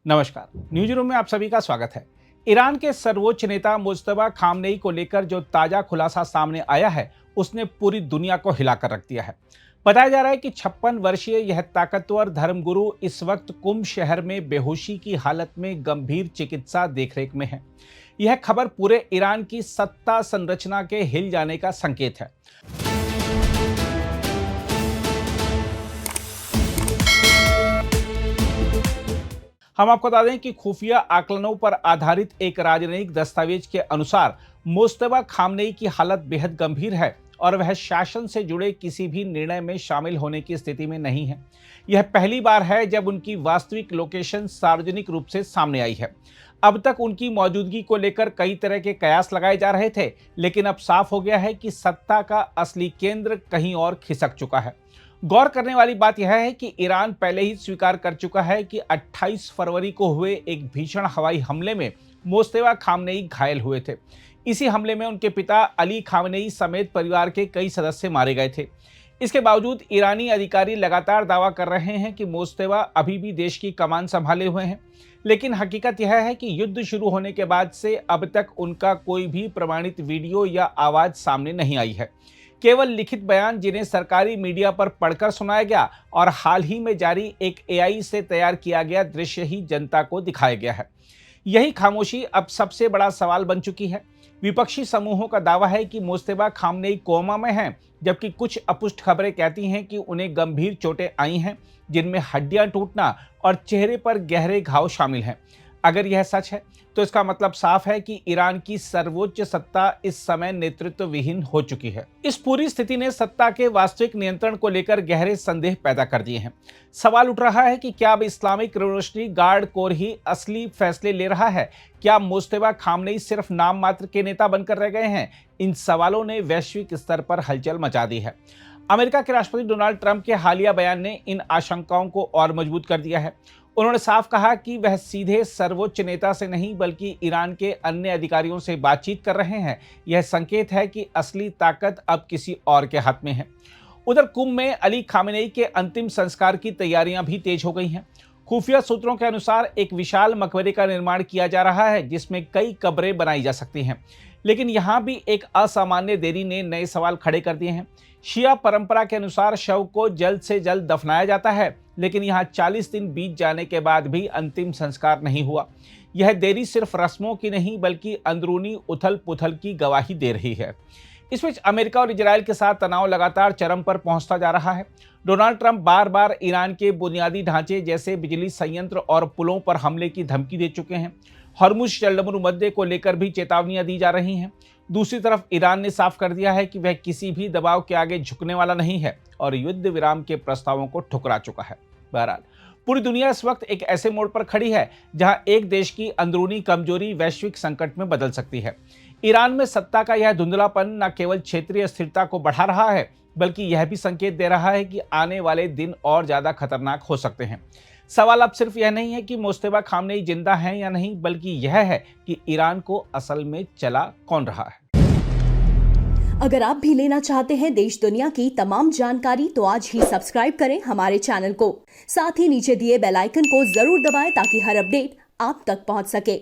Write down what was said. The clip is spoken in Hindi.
नमस्कार। न्यूज रूम में आप सभी का स्वागत है। ईरान के सर्वोच्च नेता मुज्तबा खामनेई को लेकर जो ताजा खुलासा सामने आया है उसने पूरी दुनिया को हिलाकर रख दिया है। बताया जा रहा है कि 56 वर्षीय यह ताकतवर धर्मगुरु इस वक्त कुम शहर में बेहोशी की हालत में गंभीर चिकित्सा देखरेख में है। यह खबर पूरे ईरान की सत्ता संरचना के हिल जाने का संकेत है। हम आपको बता दें कि खुफिया आकलनों पर आधारित एक राजनयिक दस्तावेज के अनुसार मुज्तबा खामनेई की हालत बेहद गंभीर है और वह शासन से जुड़े किसी भी निर्णय में शामिल होने की स्थिति में नहीं है। यह पहली बार है जब उनकी वास्तविक लोकेशन सार्वजनिक रूप से सामने आई है। अब तक उनकी मौजूदगी को लेकर कई तरह के कयास लगाए जा रहे थे, लेकिन अब साफ हो गया है कि सत्ता का असली केंद्र कहीं और खिसक चुका है। गौर करने वाली बात यह है कि ईरान पहले ही स्वीकार कर चुका है कि 28 फरवरी को हुए एक भीषण हवाई हमले में मुज्तबा खामनेई घायल हुए थे। इसी हमले में उनके पिता अली खामनेई समेत परिवार के कई सदस्य मारे गए थे। इसके बावजूद ईरानी अधिकारी लगातार दावा कर रहे हैं कि मुज्तबा अभी भी देश की कमान संभाले हुए हैं, लेकिन हकीकत यह है कि युद्ध शुरू होने के बाद से अब तक उनका कोई भी प्रमाणित वीडियो या आवाज सामने नहीं आई है। केवल लिखित बयान जिन्हें सरकारी मीडिया पर पढ़कर सुनाया गया और हाल ही में जारी एक एआई से तैयार किया गया दृश्य ही जनता को दिखाया गया है। यही खामोशी अब सबसे बड़ा सवाल बन चुकी है। विपक्षी समूहों का दावा है कि मुज्तबा खामनेई कोमा में हैं, जबकि कुछ अपुष्ट खबरें कहती हैं कि उन्हें गंभीर चोटें आई हैं, जिनमें हड्डियां टूटना और चेहरे पर गहरे घाव शामिल हैं। अगर यह सच है तो इसका मतलब साफ है कि ईरान की सर्वोच्च सत्ता इस समय नेतृत्व विहीन हो चुकी है। इस पूरी स्थिति ने सत्ता के वास्तविक नियंत्रण को लेकर गहरे संदेह पैदा कर दिए हैं। सवाल उठ रहा है कि क्या अब इस्लामिक रिवॉल्यूशनरी गार्ड कोर ही असली फैसले ले रहा है? क्या मुज्तबा खामनेई सिर्फ नाम मात्र के नेता बनकर रह गए हैं? इन सवालों ने वैश्विक स्तर पर हलचल मचा दी है। अमेरिका के राष्ट्रपति डोनाल्ड ट्रंप के हालिया बयान ने इन आशंकाओं को और मजबूत कर दिया है। उन्होंने साफ कहा कि वह सीधे सर्वोच्च नेता से नहीं बल्कि ईरान के अन्य अधिकारियों से बातचीत कर रहे हैं। यह संकेत है कि असली ताकत अब किसी और के हाथ में है। उधर कुंभ में अली खामेनेई के अंतिम संस्कार की तैयारियां भी तेज हो गई हैं। खुफिया सूत्रों के अनुसार एक विशाल मकबरे का निर्माण किया जा रहा है, जिसमें कई कब्रें बनाई जा सकती हैं। लेकिन यहाँ भी एक असामान्य देरी ने नए सवाल खड़े कर दिए हैं। शिया परंपरा के अनुसार शव को जल्द से जल्द दफनाया जाता है, लेकिन यहाँ 40 दिन बीत जाने के बाद भी अंतिम संस्कार नहीं हुआ। यह देरी सिर्फ रस्मों की नहीं बल्कि अंदरूनी उथल पुथल की गवाही दे रही है। इस बीच अमेरिका और इजरायल के साथ तनाव लगातार चरम पर पहुंचता जा रहा है। डोनाल्ड ट्रंप बार बार ईरान के बुनियादी ढांचे जैसे बिजली संयंत्र और पुलों पर हमले की धमकी दे चुके हैं। हॉर्मुज जलमरू मुद्दे को लेकर भी चेतावनियां दी जा रही हैं। दूसरी तरफ ईरान ने साफ कर दिया है कि वह किसी भी दबाव के आगे झुकने वाला नहीं है और युद्ध विराम के प्रस्तावों को ठुकरा चुका है। बहरहाल पूरी दुनिया इस वक्त एक ऐसे मोड़ पर खड़ी है जहां एक देश की अंदरूनी कमजोरी वैश्विक संकट में बदल सकती है। ईरान में सत्ता का यह धुंधलापन न केवल क्षेत्रीय स्थिरता को बढ़ा रहा है बल्कि यह भी संकेत दे रहा है कि आने वाले दिन और ज्यादा खतरनाक हो सकते हैं। सवाल अब सिर्फ यह नहीं है कि मुज्तबा खामनेई जिंदा हैं या नहीं, बल्कि यह है कि ईरान को असल में चला कौन रहा है। अगर आप भी लेना चाहते हैं देश दुनिया की तमाम जानकारी तो आज ही सब्सक्राइब करें हमारे चैनल को। साथ ही नीचे दिए बेल आइकन को जरूर दबाएं ताकि हर अपडेट आप तक पहुंच सके।